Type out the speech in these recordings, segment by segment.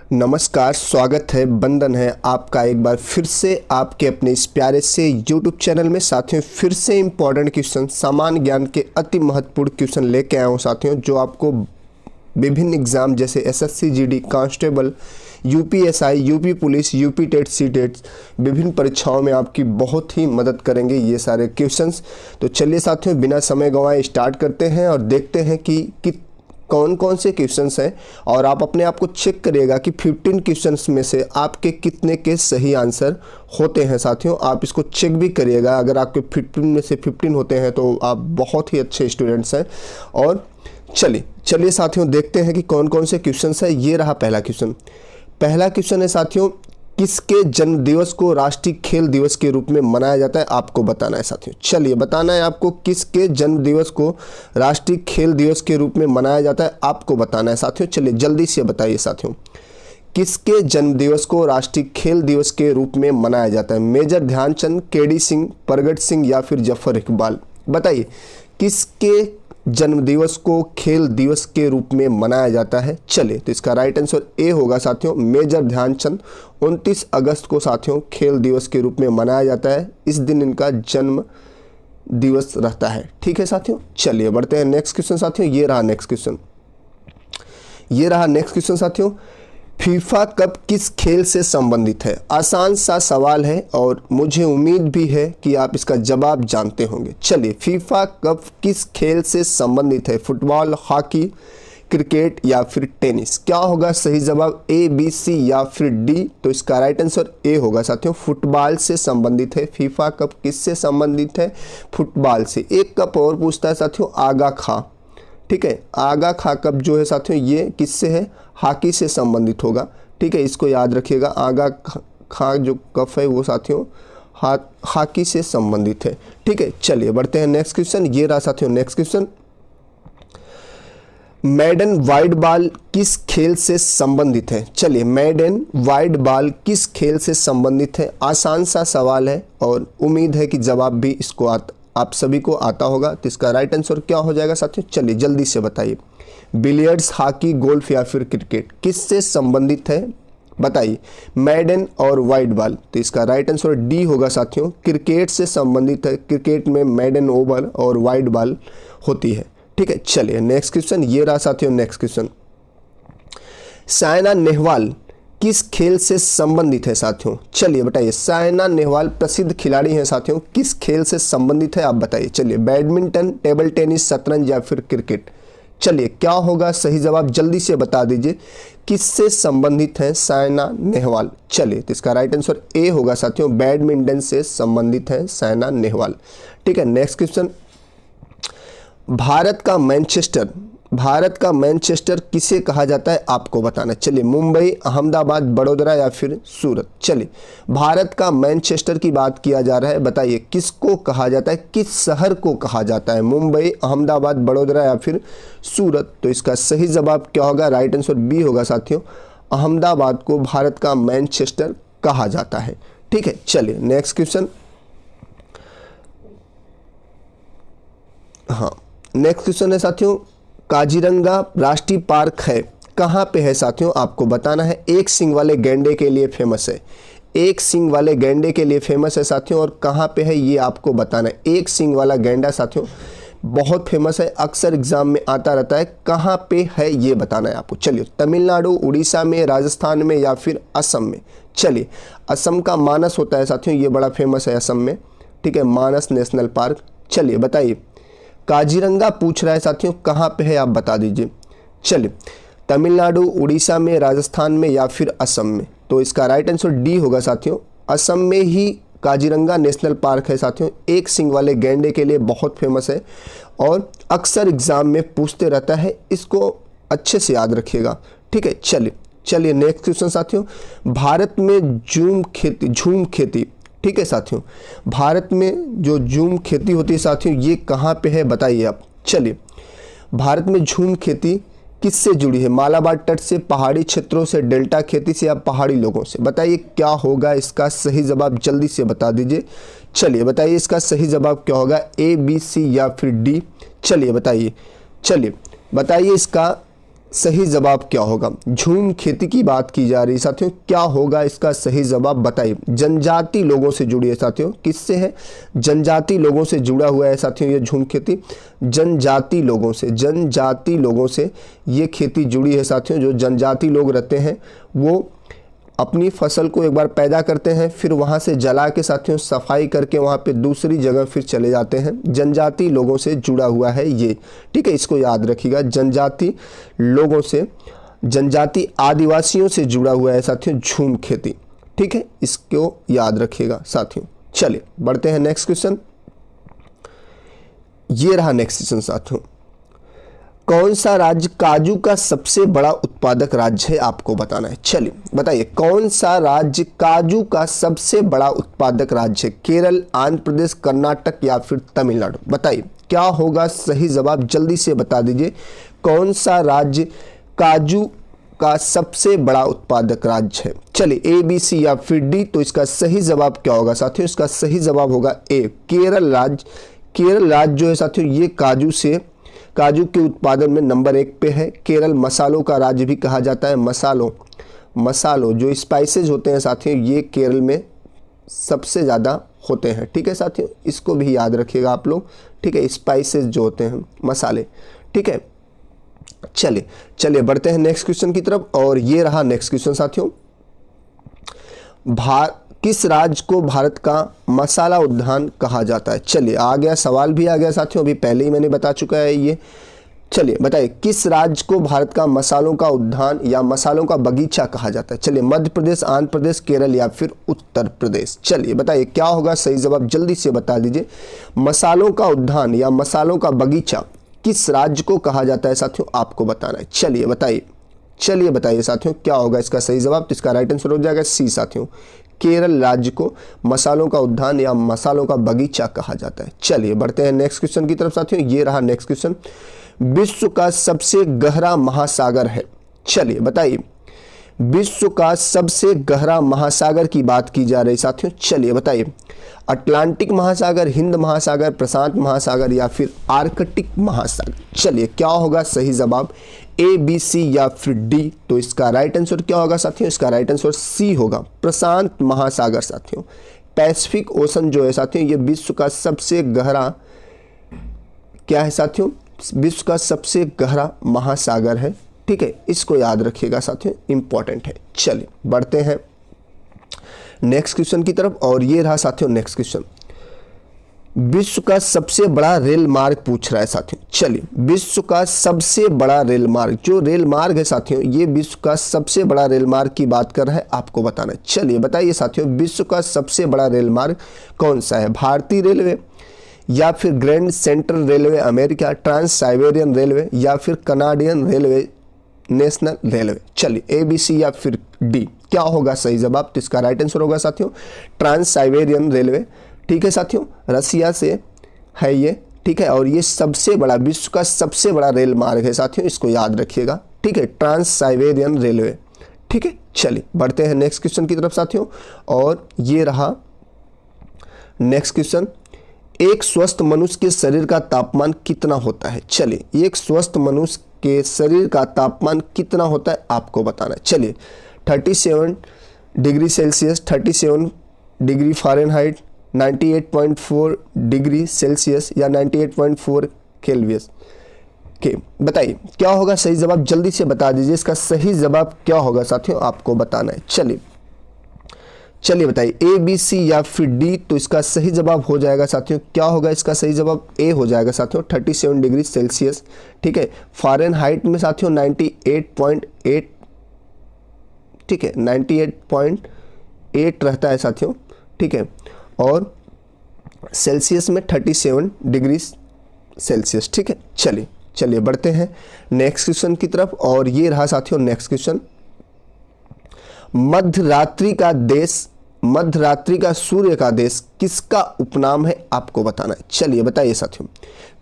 नमस्कार, स्वागत है, बंदन है आपका एक बार फिर से आपके अपने इस प्यारे से YouTube चैनल में। साथियों, फिर से इम्पॉर्टेंट क्वेश्चन, सामान्य ज्ञान के अति महत्वपूर्ण क्वेश्चन लेके आया हूँ साथियों, जो आपको विभिन्न एग्जाम जैसे SSC GD, constable, UPSI, UP police, UP TET, C TET, विभिन्न परीक्षाओं में आपकी बहुत ही मदद करेंगे ये सारे क्वेश्चंस। तो चलिए साथियों, बिना समय गंवाए स्टार्ट करते हैं और देखते हैं कि कौन कौन से क्वेश्चंस हैं, और आप अपने आप को चेक करिएगा कि 15 क्वेश्चंस में से आपके कितने के सही आंसर होते हैं। साथियों, आप इसको चेक भी करिएगा, अगर आपके 15 में से 15 होते हैं तो आप बहुत ही अच्छे स्टूडेंट्स हैं। और चलिए साथियों, देखते हैं कि कौन कौन से क्वेश्चंस हैं। ये रहा पहला क्वेश्चन। पहला क्वेश्चन है साथियों, किसके जन्म दिवस को राष्ट्रीय खेल दिवस के रूप में मनाया जाता है, आपको बताना है साथियों। चलिए, बताना है आपको किसके जन्म दिवस को राष्ट्रीय खेल दिवस के रूप में मनाया जाता है, आपको बताना है साथियों। चलिए जल्दी से बताइए साथियों, किसके जन्म दिवस को राष्ट्रीय खेल दिवस के रूप में मनाया जाता है? मेजर ध्यानचंद, KD सिंह, प्रगट सिंह या फिर जफर इकबाल? बताइए, किसके जन्म दिवस को खेल दिवस के रूप में मनाया जाता है? चलिए, तो इसका राइट आंसर ए होगा साथियों, मेजर ध्यानचंद। 29 अगस्त को साथियों खेल दिवस के रूप में मनाया जाता है, इस दिन इनका जन्म दिवस रहता है। ठीक है साथियों, चलिए बढ़ते हैं नेक्स्ट क्वेश्चन साथियों। ये रहा नेक्स्ट क्वेश्चन साथियों, फीफा कप किस खेल से संबंधित है? आसान सा सवाल है और मुझे उम्मीद भी है कि आप इसका जवाब जानते होंगे। चलिए, फीफा कप किस खेल से संबंधित है? फुटबॉल, हॉकी, क्रिकेट या फिर टेनिस? क्या होगा सही जवाब? A, B, C या फिर D? तो इसका राइट आंसर ए होगा साथियों, फुटबॉल से संबंधित है। फीफा कप किससे संबंधित है? फुटबॉल से। एक कप और पूछता है साथियों, आगा खा। ठीक है, आगा खा कप जो है साथियों, ये किससे है? हॉकी से संबंधित होगा। ठीक है, इसको याद रखिएगा, आगा खा जो कप है वो साथियों हॉकी से संबंधित है। ठीक है, चलिए बढ़ते हैं नेक्स्ट क्वेश्चन। ये रहा साथियों नेक्स्ट क्वेश्चन, मैडन वाइड बॉल किस खेल से संबंधित है? चलिए, मैडन वाइड बॉल किस खेल से संबंधित है? आसान सा सवाल है और उम्मीद है कि जवाब भी इसको आप सभी को आता होगा। तो इसका राइट आंसर क्या हो जाएगा साथियों? चलिए जल्दी से बताइए, बिलियर्ड्स, हॉकी, गोल्फ या फिर क्रिकेट? किससे संबंधित है बताइए, मैडन और वाइड बॉल? तो इसका राइट आंसर डी होगा साथियों, क्रिकेट से संबंधित है। क्रिकेट में मैडन ओवल और वाइड बॉल होती है। ठीक है, चलिए नेक्स्ट क्वेश्चन। ये रहा साथियों नेक्स्ट क्वेश्चन, साइना नेहवाल किस खेल से संबंधित है साथियों? चलिए बताइए, साइना नेहवाल प्रसिद्ध खिलाड़ी हैं साथियों, किस खेल से संबंधित है आप बताइए। चलिए, बैडमिंटन, टेबल टेनिस, शतरंज या फिर क्रिकेट? चलिए, क्या होगा सही जवाब? जल्दी से बता दीजिए, किससे संबंधित है साइना नेहवाल? चलिए, तो इसका राइट आंसर ए होगा साथियों, बैडमिंटन से संबंधित है साइना नेहवाल। ठीक है, नेक्स्ट क्वेश्चन, भारत का मैनचेस्टर किसे कहा जाता है, आपको बताना। चलिए, मुंबई, अहमदाबाद, बड़ौदा या फिर सूरत? चलिए, भारत का मैनचेस्टर की बात किया जा रहा है, बताइए किसको कहा जाता है, किस शहर को कहा जाता है? मुंबई, अहमदाबाद, बड़ौदा या फिर सूरत? तो इसका सही जवाब क्या होगा? राइट आंसर बी होगा साथियों, अहमदाबाद को भारत का मैनचेस्टर कहा जाता है। ठीक है, चलिए नेक्स्ट क्वेश्चन। हाँ, नेक्स्ट क्वेश्चन है साथियों, काजीरंगा राष्ट्रीय पार्क है, कहाँ पे है साथियों? आपको बताना है। एक सींग वाले गैंडे के लिए फेमस है, एक सींग वाले गैंडे के लिए फेमस है साथियों, और कहाँ पे है ये आपको बताना है। एक सींग वाला गैंडा साथियों बहुत फेमस है, अक्सर एग्जाम में आता रहता है, कहाँ पे है ये बताना है आपको। चलिए, तमिलनाडु, उड़ीसा में, राजस्थान में या फिर असम में? चलिए, असम का मानस होता है साथियों, ये बड़ा फेमस है असम में। ठीक है, मानस नेशनल पार्क। चलिए बताइए, काजीरंगा पूछ रहा है साथियों, कहाँ पे है आप बता दीजिए। चलिए, तमिलनाडु, उड़ीसा में, राजस्थान में या फिर असम में? तो इसका राइट आंसर डी होगा साथियों, असम में ही काजीरंगा नेशनल पार्क है साथियों। एक सींग वाले गैंडे के लिए बहुत फेमस है और अक्सर एग्जाम में पूछते रहता है, इसको अच्छे से याद रखिएगा। ठीक है, चलिए नेक्स्ट क्वेश्चन साथियों, भारत में झूम खेती ठीक है साथियों, भारत में जो झूम खेती होती है साथियों, ये कहाँ पे है बताइए आप। चलिए, भारत में झूम खेती किससे जुड़ी है? मालाबार तट से, पहाड़ी क्षेत्रों से, डेल्टा खेती से या पहाड़ी लोगों से? बताइए क्या होगा इसका सही जवाब, जल्दी से बता दीजिए। चलिए बताइए, इसका सही जवाब क्या होगा? A, B, C या फिर D? चलिए बताइए इसका सही जवाब क्या होगा? झूम खेती की बात की जा रही है साथियों, क्या होगा इसका सही जवाब बताइए। जनजाति लोगों से जुड़ी है साथियों, किससे है? जनजाति लोगों से जुड़ा हुआ है साथियों ये झूम खेती। जनजाति लोगों से ये खेती जुड़ी है साथियों। जो जनजाति लोग रहते हैं वो अपनी फसल को एक बार पैदा करते हैं, फिर वहाँ से जला के साथियों सफाई करके वहाँ पे दूसरी जगह फिर चले जाते हैं। जनजाति लोगों से जुड़ा हुआ है ये, ठीक है, इसको याद रखिएगा। जनजाति लोगों से, जनजाति आदिवासियों से जुड़ा हुआ है साथियों झूम खेती, ठीक है, इसको याद रखिएगा साथियों। चलिए बढ़ते हैं नेक्स्ट क्वेश्चन। ये रहा नेक्स्ट क्वेश्चन साथियों। कौन सा राज्य काजू का सबसे बड़ा उत्पादक राज्य है? आपको बताना है। चलिए बताइए, कौन सा राज्य काजू का सबसे बड़ा उत्पादक राज्य है? केरल, आंध्र प्रदेश, कर्नाटक या फिर तमिलनाडु? बताइए क्या होगा सही जवाब, जल्दी से बता दीजिए। कौन सा राज्य काजू का सबसे बड़ा उत्पादक राज्य है? चलिए ए, बी, सी या फिर डी। तो इसका सही जवाब क्या होगा साथियों? इसका सही जवाब होगा ए, केरल राज्य। केरल राज्य जो है साथियों ये काजू के उत्पादन में नंबर 1 पे है। केरल मसालों का राज्य भी कहा जाता है। मसालों जो स्पाइसेज होते हैं साथियों ये केरल में सबसे ज़्यादा होते हैं, ठीक है साथियों, इसको भी याद रखिएगा आप लोग, ठीक है, स्पाइसेज जो होते हैं मसाले, ठीक है। चलिए बढ़ते हैं नेक्स्ट क्वेश्चन की तरफ। और ये रहा नेक्स्ट क्वेश्चन साथियों। किस राज्य को भारत का मसाला उद्यान कहा जाता है? चलिए आ गया, सवाल भी आ गया साथियों, अभी पहले ही मैंने बता चुका है ये। चलिए बताइए, किस राज्य को भारत का मसालों का उद्यान या मसालों का बगीचा कहा जाता है? चलिए मध्य प्रदेश, आंध्र प्रदेश, केरल या फिर उत्तर प्रदेश? चलिए बताइए क्या होगा सही जवाब, जल्दी से बता दीजिए। मसालों का उद्यान या मसालों का बगीचा किस राज्य को कहा जाता है साथियों? आपको बताना है। चलिए बताइए साथियों क्या होगा इसका सही जवाब। तो इसका राइट आंसर हो जाएगा सी साथियों, केरल राज्य को मसालों का उद्यान या मसालों का बगीचा कहा जाता है। चलिए बढ़ते हैं नेक्स्ट क्वेश्चन की तरफ साथियों। ये रहा नेक्स्ट क्वेश्चन। विश्व का सबसे गहरा महासागर है? चलिए बताइए, विश्व का सबसे गहरा महासागर की बात की जा रही साथियों। चलिए बताइए, अटलांटिक महासागर, हिंद महासागर, प्रशांत महासागर या फिर आर्कटिक महासागर? चलिए क्या होगा सही जवाब, ए, बी, सी या फिर डी? तो इसका राइट आंसर क्या होगा साथियों? इसका राइट आंसर सी होगा, प्रशांत महासागर साथियों। पैसिफिक ओशन जो है साथियों ये विश्व का सबसे गहरा क्या है साथियों? विश्व का सबसे गहरा महासागर है, ठीक है, इसको याद रखिएगा साथियों, इंपॉर्टेंट है। चलिए बढ़ते हैं नेक्स्ट क्वेश्चन की तरफ। और ये रहा साथियों नेक्स्ट क्वेश्चन। विश्व का सबसे बड़ा रेल मार्ग पूछ रहा है साथियों। चलिए विश्व का सबसे बड़ा रेल मार्ग, जो रेल मार्ग है साथियों ये विश्व का सबसे बड़ा रेल मार्ग की बात कर रहा है, आपको बताना है। चलिए बताइए साथियों, विश्व का सबसे बड़ा रेल मार्ग कौन सा है? भारतीय रेलवे या फिर Grand Central railway America, trans Siberian railway या फिर कनाडियन रेलवे, नेशनल रेलवे? चलिए ए, बी, सी या फिर डी? क्या होगा सही जवाब? तो इसका राइट आंसर होगा साथियों ट्रांस साइबेरियन रेलवे, ठीक है साथियों, रसिया से है ये, ठीक है, और ये सबसे बड़ा, विश्व का सबसे बड़ा रेल मार्ग है साथियों, इसको याद रखिएगा, ठीक है, ट्रांस साइबेरियन रेलवे, ठीक है। चलिए बढ़ते हैं नेक्स्ट क्वेश्चन की तरफ साथियों। और ये रहा नेक्स्ट क्वेश्चन। एक स्वस्थ मनुष्य के शरीर का तापमान कितना होता है? चलिए एक स्वस्थ मनुष्य के शरीर का तापमान कितना होता है आपको बताना है। चलिए 37 degree Celsius, 37 degree Fahrenheit, 98.4 degree Celsius या 98.4 केल्वियस के? बताइए क्या होगा सही जवाब, जल्दी से बता दीजिए। इसका सही जवाब क्या होगा साथियों, आपको बताना है। चलिए बताइए ए, बी, सी या फिर डी? तो इसका सही जवाब हो जाएगा साथियों, क्या होगा इसका सही जवाब? ए हो जाएगा साथियों, 37 डिग्री सेल्सियस, ठीक है। फ़ारेनहाइट में साथियों 98.8, ठीक है, 98.8 रहता है साथियों, ठीक है, और सेल्सियस में 37 डिग्री सेल्सियस, ठीक है। चलिए बढ़ते हैं नेक्स्ट क्वेश्चन की तरफ। और ये रहा साथियों नेक्स्ट क्वेश्चन। मध्यरात्रि का सूर्य का देश किसका उपनाम है आपको बताना है। चलिए बताइए साथियों,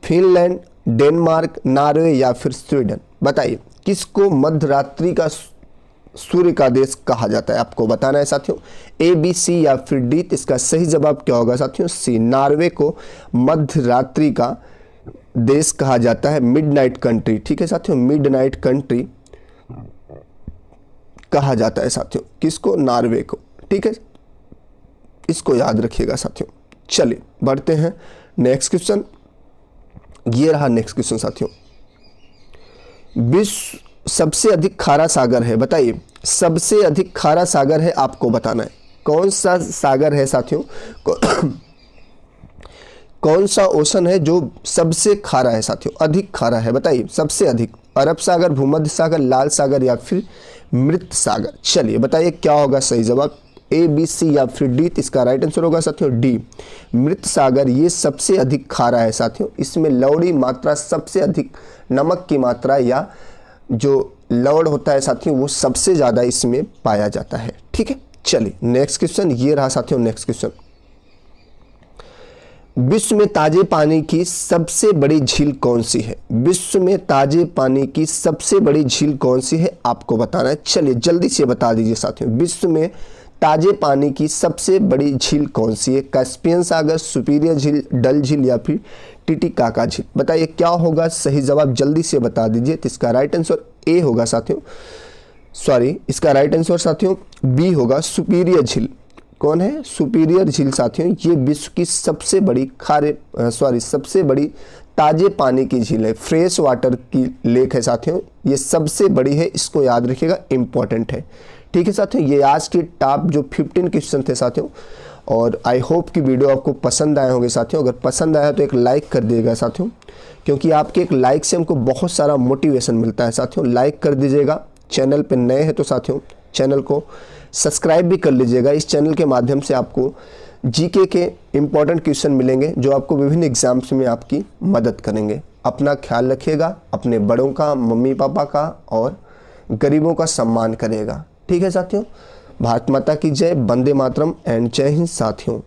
फिनलैंड, डेनमार्क, नॉर्वे या फिर स्वीडन? बताइए किसको मध्यरात्रि का सूर्य का देश कहा जाता है, आपको बताना है साथियों। ए, बी, सी या फिर डी? इसका सही जवाब क्या होगा साथियों? सी, नॉर्वे को मध्यरात्रि का देश कहा जाता है, मिडनाइट कंट्री, ठीक है साथियों, मिडनाइट कंट्री कहा जाता है साथियों? किसको? नॉर्वे को। ठीक है, इसको याद रखिएगा साथियों। चलिए बढ़ते हैं नेक्स्ट क्वेश्चन। ये रहा नेक्स्ट क्वेश्चन साथियों। विश्व सबसे अधिक खारा सागर है, बताइए सबसे अधिक खारा सागर है, आपको बताना है कौन सा सागर है साथियों? कौन सा ओशन है जो सबसे खारा है साथियों, अधिक खारा है? बताइए सबसे अधिक। अरब सागर, भूमध्य सागर, लाल सागर या फिर मृत सागर? चलिए बताइए क्या होगा सही जवाब, ए, बी, सी या फिर डी? इसका राइट आंसर होगा साथियों डी, मृत सागर। ये सबसे अधिक खारा है साथियों, इसमें लवड़ी मात्रा सबसे अधिक, नमक की मात्रा या जो लवड़ होता है साथियों वो सबसे ज़्यादा इसमें पाया जाता है। ठीक है, चलिए नेक्स्ट क्वेश्चन। ये रहा साथियों नेक्स्ट क्वेश्चन। विश्व में ताजे पानी की सबसे बड़ी झील कौन सी है? विश्व में ताजे पानी की सबसे बड़ी झील कौन सी है, आपको बताना है। चलिए जल्दी से बता दीजिए साथियों, विश्व में ताजे पानी की सबसे बड़ी झील कौन सी है? कैस्पियन सागर, सुपीरियर झील, डल झील या फिर टिटिकाका झील? बताइए क्या होगा सही जवाब, जल्दी से बता दीजिए। तो इसका राइट आंसर ए होगा साथियों, सॉरी इसका राइट आंसर साथियों बी होगा, सुपीरियर झील। कौन है? सुपीरियर झील साथियों, ये विश्व की सबसे बड़ी सबसे बड़ी ताजे पानी की झील है, फ्रेश वाटर की लेक है साथियों, ये सबसे बड़ी है, इसको याद रखिएगा, इंपॉर्टेंट है। ठीक है साथियों, ये आज के टॉप जो 15 क्वेश्चन थे साथियों, और आई होप कि वीडियो आपको पसंद आए होंगे साथियों। अगर पसंद आया तो एक लाइक कर दीजिएगा साथियों, क्योंकि आपके एक लाइक से हमको बहुत सारा मोटिवेशन मिलता है साथियों। लाइक कर दीजिएगा, चैनल पे नए हैं तो साथियों चैनल को सब्सक्राइब भी कर लीजिएगा। इस चैनल के माध्यम से आपको जीके के इम्पॉर्टेंट क्वेश्चन मिलेंगे जो आपको विभिन्न एग्जाम्स में आपकी मदद करेंगे। अपना ख्याल रखिएगा, अपने बड़ों का, मम्मी पापा का और गरीबों का सम्मान करिएगा। ठीक है साथियों, भारत माता की जय, वंदे मातरम एंड जय हिंद साथियों।